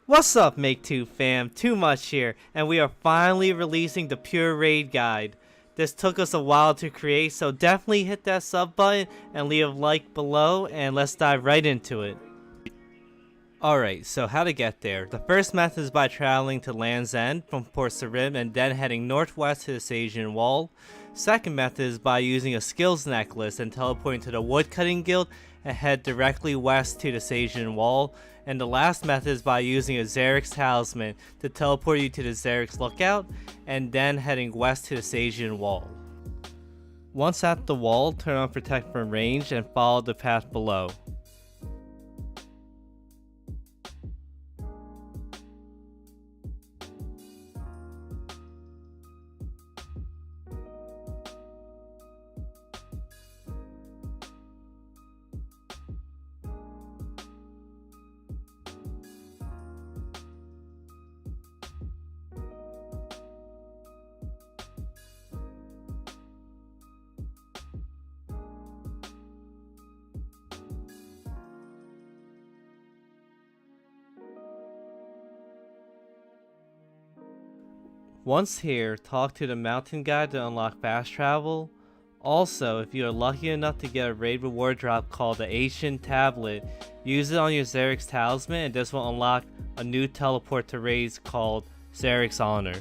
What's up, Make2 fam? Too much here, and we are finally releasing the Pure Raid Guide. This took us a while to create, so definitely hit that sub button and leave a like below, and let's dive right into it. Alright, so how to get there. The first method is by traveling to Land's End from Port Sarim and then heading northwest to the Sajian Wall. Second method is by using a skills necklace and teleporting to the Woodcutting Guild and head directly west to the Sajian Wall. And the last method is by using a Xerix Talisman to teleport you to the Xerix Lookout and then heading west to the Sajian Wall. Once at the wall, turn on Protect from range and follow the path below. Once here, talk to the mountain guide to unlock fast travel. Also, if you are lucky enough to get a raid reward drop called the Ancient Tablet, use it on your Xerix Talisman and this will unlock a new teleport to raids called Xerix Honor.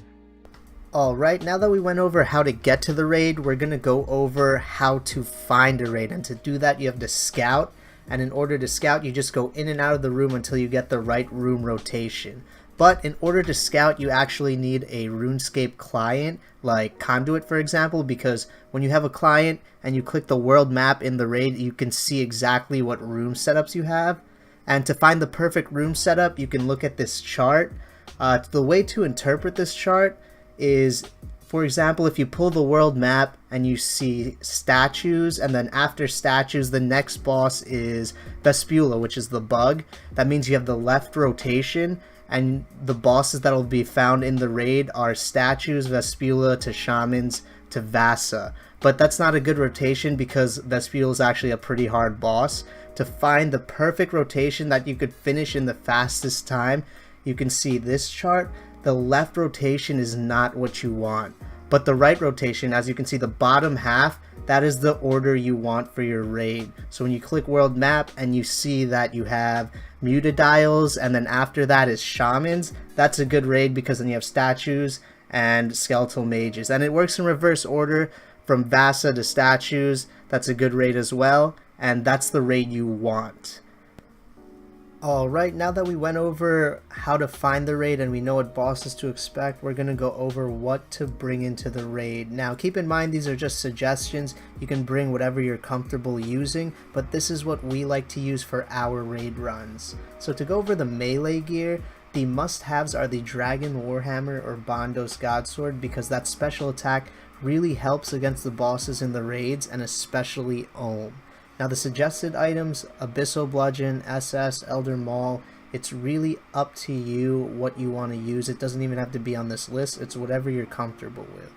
Alright, now that we went over how to get to the raid, we're going to go over how to find a raid. And to do that, you have to scout. And in order to scout, you just go in and out of the room until you get the right room rotation. But in order to scout, you actually need a RuneScape client, like Conduit for example, because when you have a client and you click the world map in the raid, you can see exactly what room setups you have. And to find the perfect room setup, you can look at this chart. The way to interpret this chart is, for example, if you pull the world map and you see statues, and then after statues, the next boss is Vespula, which is the bug. That means you have the left rotation. And the bosses that will be found in the raid are statues, Vespula to shamans to Vasa. But that's not a good rotation because Vespula is actually a pretty hard boss. To find the perfect rotation that you could finish in the fastest time, you can see this chart. The left rotation is not what you want. But the right rotation, as you can see the bottom half, that is the order you want for your raid. So when you click world map and you see that you have Mutadiles and then after that is shamans, that's a good raid because then you have statues and skeletal mages. And it works in reverse order from Vasa to statues. That's a good raid as well. And that's the raid you want. Alright, now that we went over how to find the raid and we know what bosses to expect, we're going to go over what to bring into the raid. Now keep in mind these are just suggestions, you can bring whatever you're comfortable using, but this is what we like to use for our raid runs. So to go over the melee gear, the must-haves are the Dragon Warhammer or Bondos Godsword because that special attack really helps against the bosses in the raids and especially Ohm. Now the suggested items, Abyssal Bludgeon, SS, Elder Maul, it's really up to you what you want to use. It doesn't even have to be on this list, it's whatever you're comfortable with.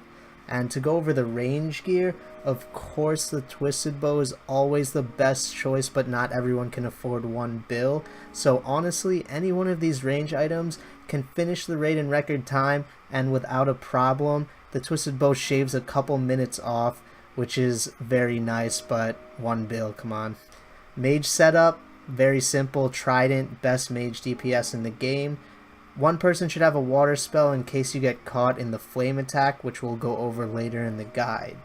And to go over the range gear, of course the Twisted Bow is always the best choice, but not everyone can afford one bill. So honestly, any one of these range items can finish the raid in record time and without a problem. The Twisted Bow shaves a couple minutes off, which is very nice, but one bill, come on. Mage setup, very simple. Trident, best mage DPS in the game. One person should have a water spell in case you get caught in the flame attack, which we'll go over later in the guide.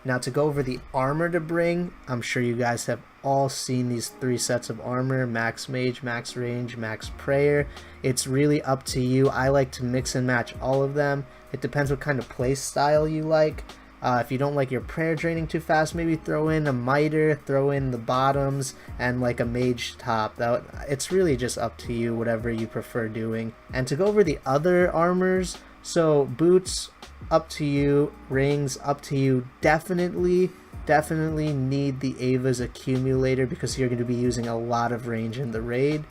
Now to go over the armor to bring, I'm sure you guys have all seen these three sets of armor, max mage, max range, max prayer. It's really up to you. I like to mix and match all of them. It depends what kind of play style you like. If you don't like your prayer draining too fast, maybe throw in a miter, throw in the bottoms, and like a mage top. It's really just up to you, whatever you prefer doing. And to go over the other armors, so boots, up to you, rings, up to you. Definitely need the Ava's accumulator because you're going to be using a lot of range in the raid.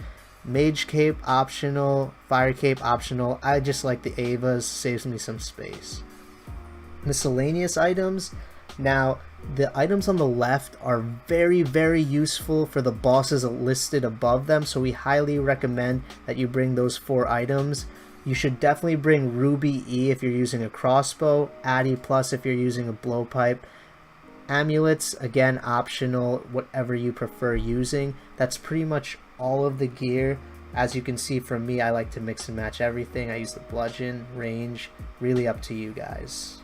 Mage cape optional, fire cape optional. I just like the Ava's, saves me some space. Miscellaneous items, Now, the items on the left are very useful for the bosses listed above them, so we highly recommend that you bring those 4 items. You should definitely bring Ruby E if you're using a crossbow, Addy Plus if you're using a blowpipe. Amulets, again, optional, whatever you prefer using. That's pretty much all of the gear. As you can see from me, I like to mix and match everything. I use the bludgeon, range, really up to you guys.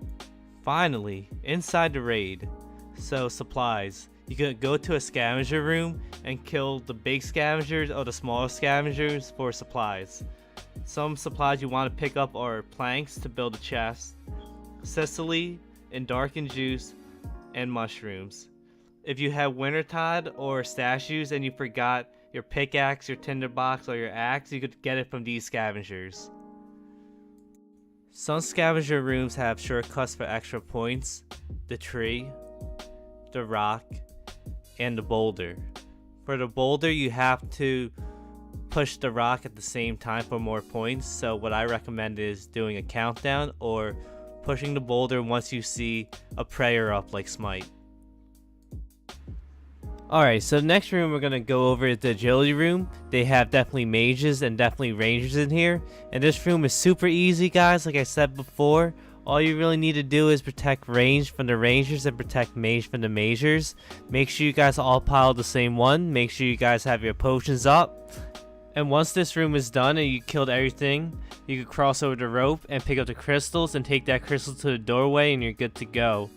Finally, inside the raid. So supplies. You can go to a scavenger room and kill the big scavengers or the smaller scavengers for supplies. Some supplies you want to pick up are planks to build a chest, Sicily and darkened juice, and mushrooms. If you have Wintertide or statues and you forgot your pickaxe, your tinderbox, or your axe, you could get it from these scavengers. Some scavenger rooms have shortcuts for extra points: the tree, the rock, and the boulder. For the boulder, you have to push the rock at the same time for more points, so what I recommend is doing a countdown or pushing the boulder once you see a prayer up like Smite. Alright, so next room we're going to go over is the agility room. They have definitely mages and definitely rangers in here. And this room is super easy, guys. Like I said before, all you really need to do is protect range from the rangers and protect mage from the magers. Make sure you guys all pile the same one. Make sure you guys have your potions up. And once this room is done and you killed everything, you can cross over the rope and pick up the crystals and take that crystal to the doorway and you're good to go.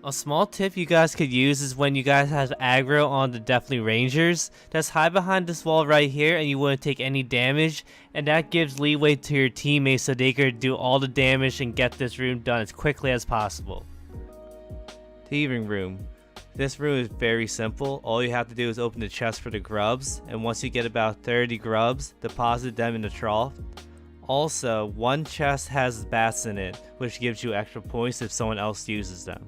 A small tip you guys could use is when you guys have aggro on the deathly rangers, just hide behind this wall right here and you wouldn't take any damage, and that gives leeway to your teammates so they could do all the damage and get this room done as quickly as possible. Thieving room. This room is very simple. All you have to do is open the chest for the grubs, and once you get about 30 grubs, deposit them in the trough. Also, one chest has bats in it, which gives you extra points if someone else uses them.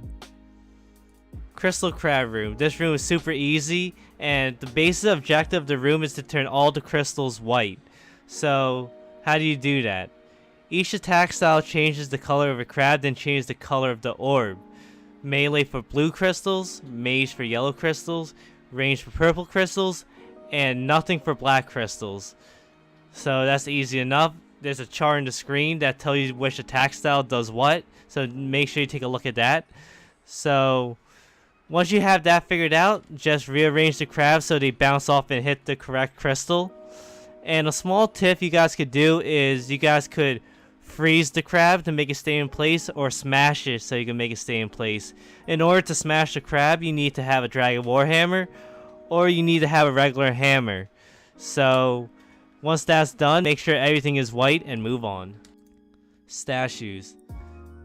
Crystal Crab Room. This room is super easy, and the basic objective of the room is to turn all the crystals white. So, how do you do that? Each attack style changes the color of a crab, then changes the color of the orb. Melee for blue crystals, mage for yellow crystals, range for purple crystals, and nothing for black crystals. So that's easy enough. There's a chart on the screen that tells you which attack style does what, so make sure you take a look at that. So once you have that figured out, just rearrange the crabs so they bounce off and hit the correct crystal. And a small tip you guys could do is you guys could freeze the crab to make it stay in place, or smash it so you can make it stay in place. In order to smash the crab, you need to have a dragon warhammer, or you need to have a regular hammer. So once that's done, make sure everything is white and move on. Statues.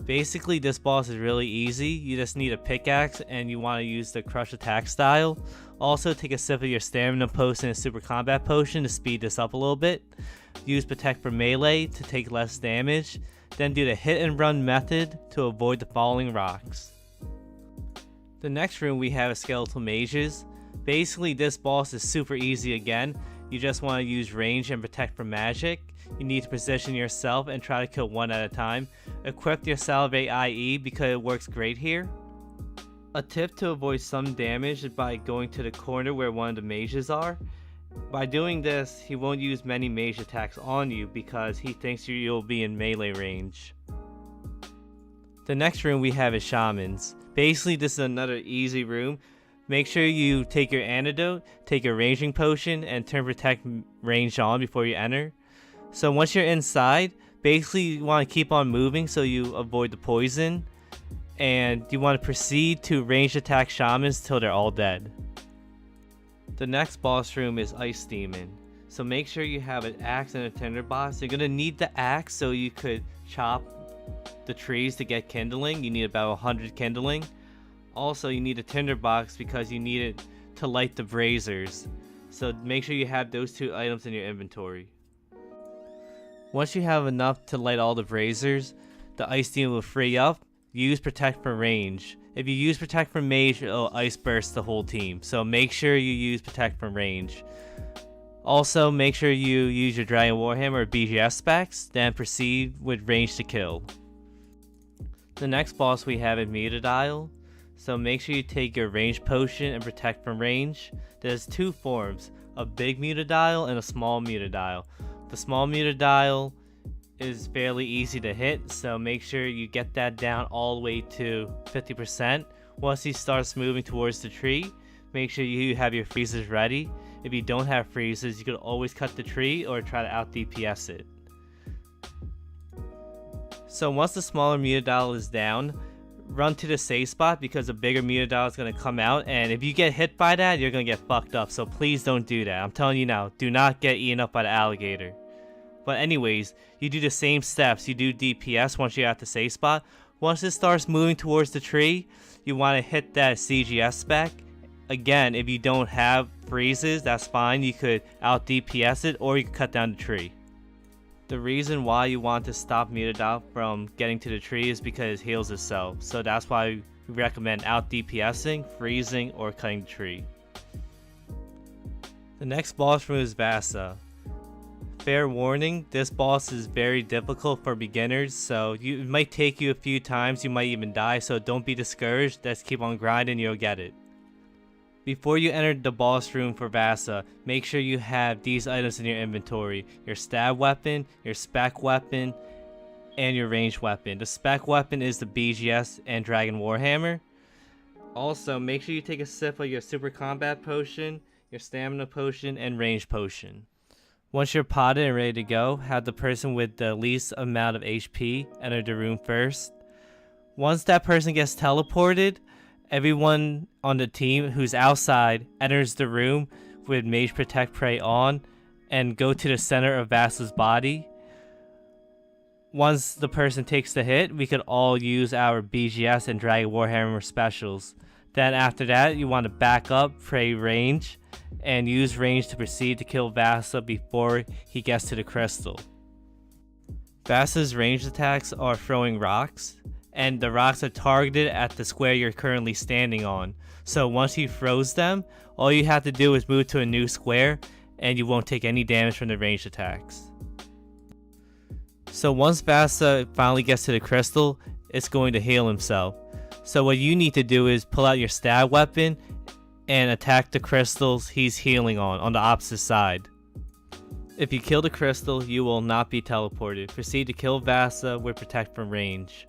Basically, this boss is really easy. You just need a pickaxe and you want to use the crush attack style. Also, take a sip of your stamina potion and super combat potion to speed this up a little bit. Use protect for melee to take less damage. Then do the hit and run method to avoid the falling rocks. The next room we have is skeletal mages. Basically, this boss is super easy again. You just want to use range and protect from magic. You need to position yourself and try to kill one at a time. Equip your salivate IE because it works great here. A tip to avoid some damage is by going to the corner where one of the mages are. By doing this, he won't use many mage attacks on you because he thinks you'll be in melee range. The next room we have is shamans. Basically, this is another easy room. Make sure you take your antidote, take your ranging potion, and turn protect range on before you enter. So once you're inside, basically you want to keep on moving so you avoid the poison. And you want to proceed to range attack shamans till they're all dead. The next boss room is Ice Demon. So make sure you have an axe and a tinderbox. You're going to need the axe so you could chop the trees to get kindling. You need about 100 kindling. Also, you need a tinderbox because you need it to light the braziers. So make sure you have those two items in your inventory. Once you have enough to light all the braziers, the Ice Demon will free up. Use protect for range. If you use protect from mage, it'll ice burst the whole team. So make sure you use protect from range. Also, make sure you use your Dragon Warhammer or BGS specs, then proceed with range to kill. The next boss we have is Mutadile. So make sure you take your range potion and protect from range. There's two forms, a big mutadial and a small mutadial. The small mutadial is fairly easy to hit, so make sure you get that down all the way to 50%. Once he starts moving towards the tree, make sure you have your freezes ready. If you don't have freezes, you can always cut the tree or try to out DPS it. So once the smaller mutadial is down, run to the safe spot because a bigger mutadial is going to come out, and if you get hit by that, you're going to get fucked up, so please don't do that. I'm telling you now, do not get eaten up by the alligator. But anyways, you do the same steps. You do DPS once you're at the safe spot. Once it starts moving towards the tree, you want to hit that CGS spec. Again, if you don't have freezes, that's fine. You could out DPS it or you could cut down the tree. The reason why you want to stop Mutadile from getting to the tree is because it heals itself. So that's why we recommend out DPSing, freezing, or cutting the tree. The next boss room is Vasa. Fair warning, this boss is very difficult for beginners, so it might take you a few times, you might even die, so don't be discouraged, let's keep on grinding, you'll get it. Before you enter the boss room for Vasa, make sure you have these items in your inventory: your stab weapon, your spec weapon, and your ranged weapon. The spec weapon is the BGS and Dragon Warhammer. Also, make sure you take a sip of your super combat potion, your stamina potion, and range potion. Once you're potted and ready to go, have the person with the least amount of HP enter the room first. Once that person gets teleported, everyone on the team who's outside enters the room with Mage Protect Prey on and go to the center of Vasa's body. Once the person takes the hit, we could all use our BGS and Dragon Warhammer specials. Then after that, you want to back up, pray range, and use range to proceed to kill Vasa before he gets to the crystal. Vasa's ranged attacks are throwing rocks, and the rocks are targeted at the square you're currently standing on. So once he throws them, all you have to do is move to a new square, and you won't take any damage from the ranged attacks. So once Vasa finally gets to the crystal, it's going to heal himself. So what you need to do is pull out your stab weapon and attack the crystals he's healing on the opposite side. If you kill the crystal, you will not be teleported. Proceed to kill Vasa with Protect from range.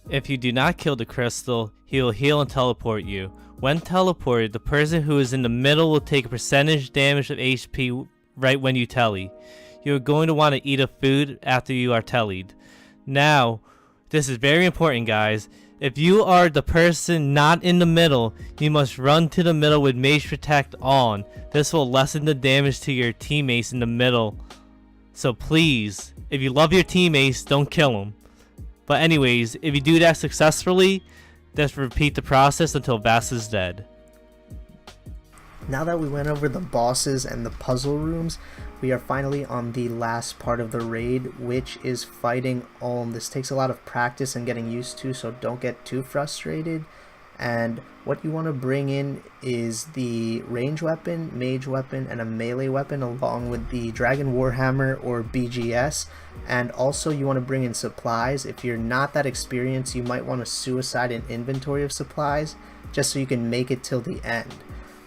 If you do not kill the crystal, he will heal and teleport you. When teleported, the person who is in the middle will take a percentage damage of HP right when you telly. You are going to want to eat a food after you are tellied. Now, this is very important, guys. If you are the person not in the middle, you must run to the middle with Mage Protect on. This will lessen the damage to your teammates in the middle. So please, if you love your teammates, don't kill them. But anyways, if you do that successfully, just repeat the process until Vasa's dead. Now that we went over the bosses and the puzzle rooms, we are finally on the last part of the raid, which is fighting Olm. This takes a lot of practice and getting used to, so don't get too frustrated. And what you want to bring in is the range weapon, mage weapon, and a melee weapon, along with the Dragon Warhammer or BGS. And also you want to bring in supplies. If you're not that experienced, you might want to suicide an inventory of supplies just so you can make it till the end.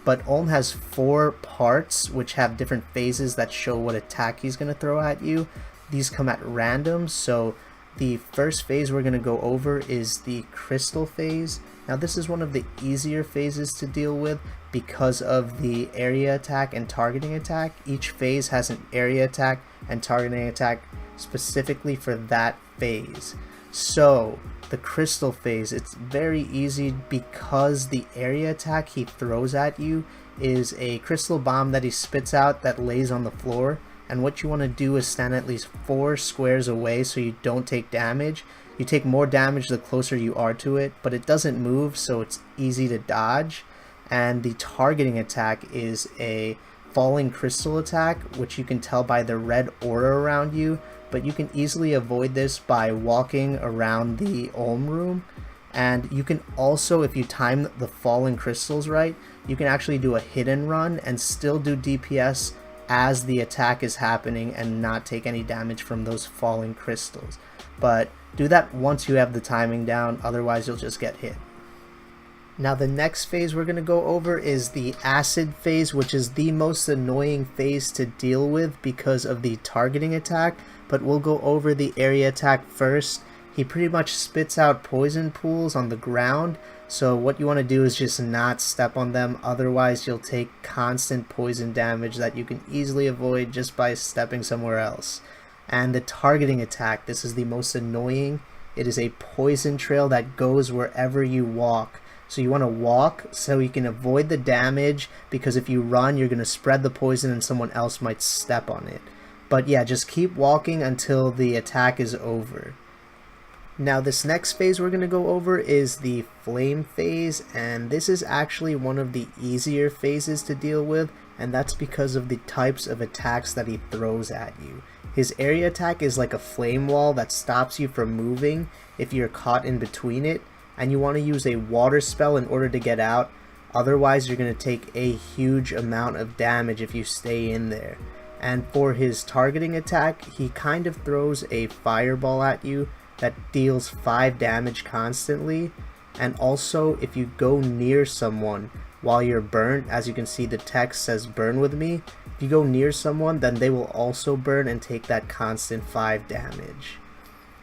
But Olm has 4 parts which have different phases that show what attack he's going to throw at you. These come at random, so the first phase we're going to go over is the crystal phase. Now this is one of the easier phases to deal with because of the area attack and targeting attack. Each phase has an area attack and targeting attack specifically for that phase. So the crystal phase, it's very easy because the area attack he throws at you is a crystal bomb that he spits out that lays on the floor, and what you want to do is stand at least 4 squares away so you don't take damage. You take more damage the closer you are to it, but it doesn't move, so it's easy to dodge. And the targeting attack is a falling crystal attack, which you can tell by the red aura around you, but you can easily avoid this by walking around the Olm room. And you can also, if you time the falling crystals right, you can actually do a hit and run and still do DPS as the attack is happening and not take any damage from those falling crystals. But do that once you have the timing down, otherwise you'll just get hit. Now the next phase we're going to go over is the acid phase, which is the most annoying phase to deal with because of the targeting attack, but we'll go over the area attack first. He pretty much spits out poison pools on the ground, so what you want to do is just not step on them, otherwise you'll take constant poison damage that you can easily avoid just by stepping somewhere else. And the targeting attack, this is the most annoying. It is a poison trail that goes wherever you walk. So you want to walk so you can avoid the damage, because if you run you're going to spread the poison and someone else might step on it. But yeah, just keep walking until the attack is over. Now this next phase we're going to go over is the flame phase, and this is actually one of the easier phases to deal with, and that's because of the types of attacks that he throws at you. His area attack is like a flame wall that stops you from moving if you're caught in between it, and you want to use a water spell in order to get out, otherwise you're going to take a huge amount of damage if you stay in there. And for his targeting attack, he kind of throws a fireball at you that deals 5 damage constantly, and also if you go near someone while you're burnt, as you can see the text says burn with me, if you go near someone then they will also burn and take that constant 5 damage.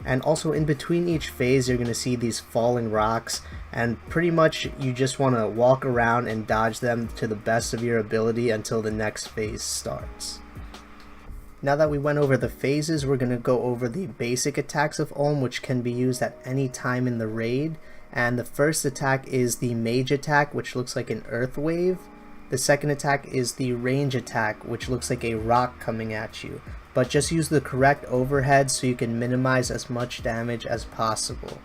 And also in between each phase you're going to see these falling rocks, and pretty much you just want to walk around and dodge them to the best of your ability until the next phase starts. Now that we went over the phases, we're going to go over the basic attacks of Olm, which can be used at any time in the raid. And the first attack is the mage attack, which looks like an earth wave. The second attack is the range attack, which looks like a rock coming at you. But just use the correct overhead so you can minimize as much damage as possible.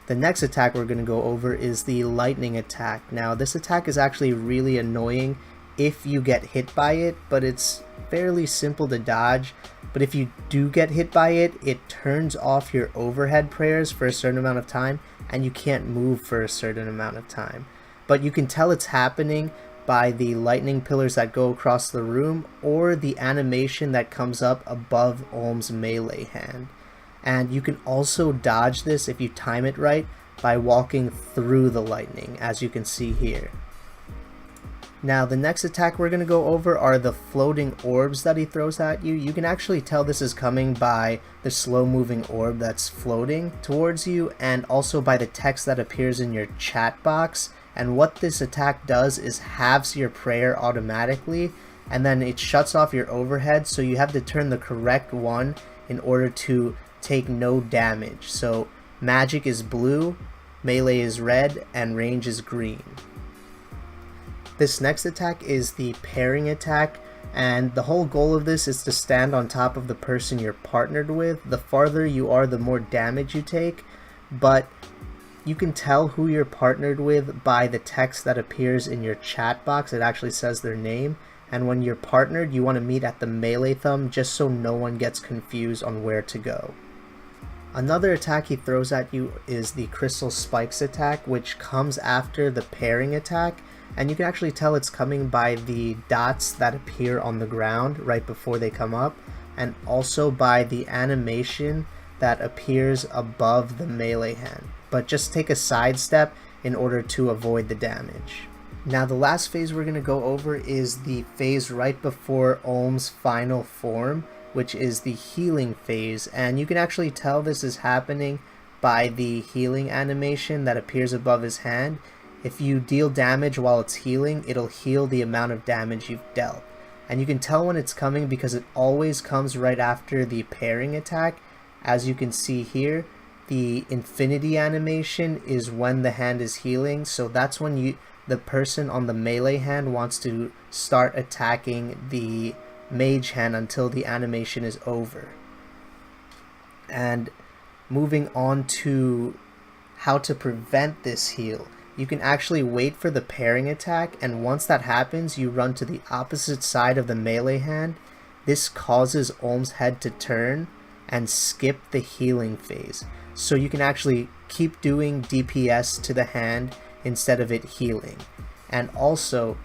The next attack we're going to go over is the lightning attack. Now this attack is actually really annoying if you get hit by it, but it's fairly simple to dodge. But if you do get hit by it, it turns off your overhead prayers for a certain amount of time, and you can't move for a certain amount of time. But you can tell it's happening by the lightning pillars that go across the room, or the animation that comes up above Olm's melee hand. And you can also dodge this if you time it right by walking through the lightning, as you can see here. Now the next attack we're going to go over are the floating orbs that he throws at you. You can actually tell this is coming by the slow moving orb that's floating towards you, and also by the text that appears in your chat box. And what this attack does is halves your prayer automatically, and then it shuts off your overhead, so you have to turn the correct one in order to take no damage. So magic is blue, melee is red, and range is green. This next attack is the pairing attack, and the whole goal of this is to stand on top of the person you're partnered with. The farther you are, the more damage you take, but you can tell who you're partnered with by the text that appears in your chat box. It actually says their name, and when you're partnered you want to meet at the melee thumb just so no one gets confused on where to go. Another attack he throws at you is the crystal spikes attack, which comes after the pairing attack, and you can actually tell it's coming by the dots that appear on the ground right before they come up, and also by the animation that appears above the melee hand. But just take a side step in order to avoid the damage. Now the last phase we're going to go over is the phase right before Olm's final form, which is the healing phase, and you can actually tell this is happening by the healing animation that appears above his hand. If you deal damage while it's healing, it'll heal the amount of damage you've dealt. And you can tell when it's coming because it always comes right after the pairing attack. As you can see here, the infinity animation is when the hand is healing, so that's when the person on the melee hand wants to start attacking the mage hand until the animation is over. And moving on to how to prevent this heal. You can actually wait for the pairing attack, and once that happens you run to the opposite side of the melee hand. This causes Olm's head to turn and skip the healing phase, so you can actually keep doing DPS to the hand instead of it healing. And also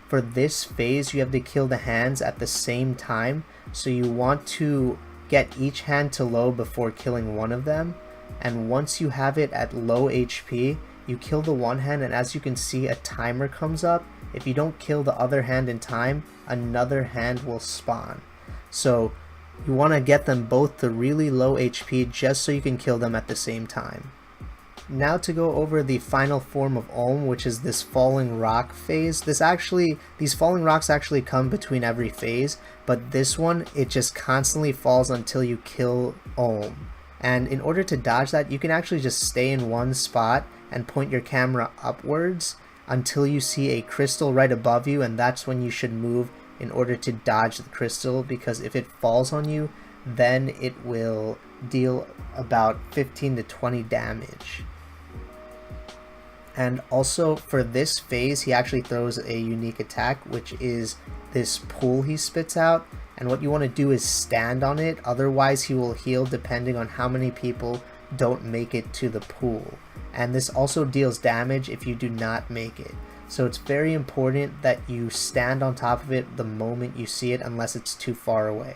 for this phase you have to kill the hands at the same time, so you want to get each hand to low before killing one of them, and once you have it at low HP you kill the one hand, and as you can see, a timer comes up. If you don't kill the other hand in time, another hand will spawn. So you want to get them both to really low HP just so you can kill them at the same time. Now to go over the final form of Olm, which is this falling rock phase. These falling rocks actually come between every phase, but this one, it just constantly falls until you kill Olm. And in order to dodge that, you can actually just stay in one spot and point your camera upwards until you see a crystal right above you, and that's when you should move in order to dodge the crystal, because if it falls on you, then it will deal about 15 to 20 damage. And also for this phase, he actually throws a unique attack, which is this pool he spits out, and what you want to do is stand on it, otherwise he will heal depending on how many people don't make it to the pool. And this also deals damage if you do not make it. So it's very important that you stand on top of it the moment you see it, unless it's too far away.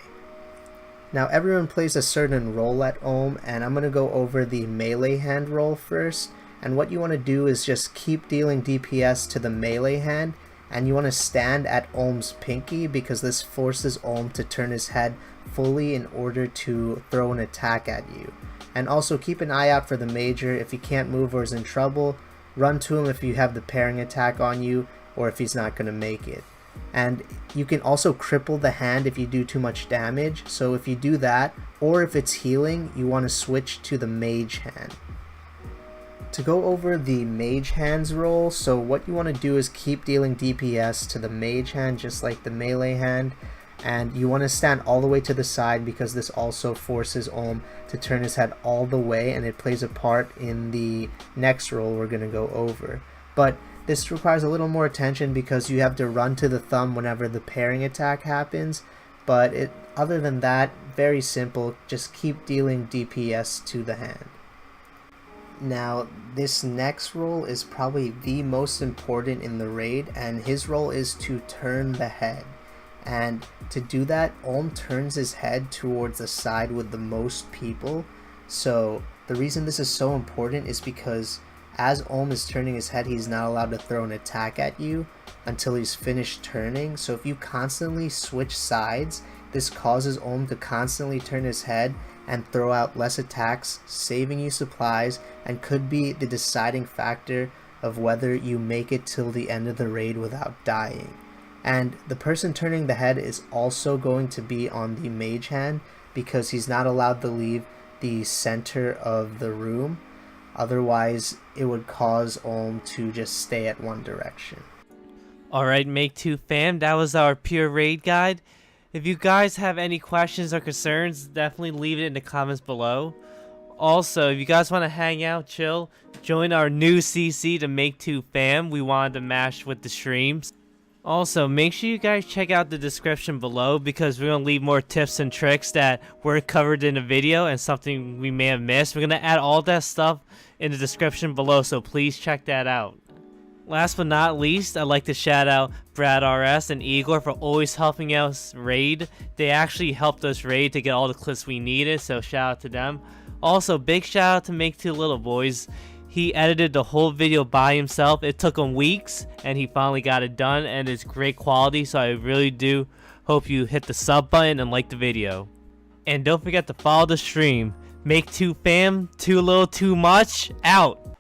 Now everyone plays a certain role at Olm, and I'm going to go over the melee hand role first. And what you want to do is just keep dealing DPS to the melee hand, and you want to stand at Olm's pinky, because this forces Olm to turn his head fully in order to throw an attack at you. And also keep an eye out for the major. If he can't move or is in trouble, run to him if you have the pairing attack on you, or if he's not going to make it. And you can also cripple the hand if you do too much damage, so if you do that, or if it's healing, you want to switch to the mage hand. To go over the mage hand's role, so what you want to do is keep dealing DPS to the mage hand just like the melee hand, and you want to stand all the way to the side because this also forces Olm to turn his head all the way, and it plays a part in the next role we're going to go over. But this requires a little more attention because you have to run to the thumb whenever the pairing attack happens, but other than that, very simple, just keep dealing DPS to the hand. Now this next role is probably the most important in the raid, and his role is to turn the head. And to do that, Olm turns his head towards the side with the most people. So the reason this is so important is because as Olm is turning his head, he's not allowed to throw an attack at you until he's finished turning. So if you constantly switch sides, this causes Olm to constantly turn his head and throw out less attacks, saving you supplies, and could be the deciding factor of whether you make it till the end of the raid without dying. And the person turning the head is also going to be on the mage hand, because he's not allowed to leave the center of the room, otherwise it would cause Olm to just stay at one direction. Alright, Make 2 fam, that was our pure raid guide. If you guys have any questions or concerns, definitely leave it in the comments below. Also, if you guys want to hang out, chill, join our new CC to Make 2 fam. We wanted to mash with the streams. Also, make sure you guys check out the description below, because we're going to leave more tips and tricks that were covered in the video and something we may have missed. We're going to add all that stuff in the description below, so please check that out. Last but not least, I'd like to shout out Brad RS and Igor for always helping us raid. They actually helped us raid to get all the clips we needed, so shout out to them. Also, big shout out to Make 2 Little Boys. He edited the whole video by himself. It took him weeks, and he finally got it done, and it's great quality, so I really do hope you hit the sub button and like the video. And don't forget to follow the stream. Make 2 fam, too little too much, out!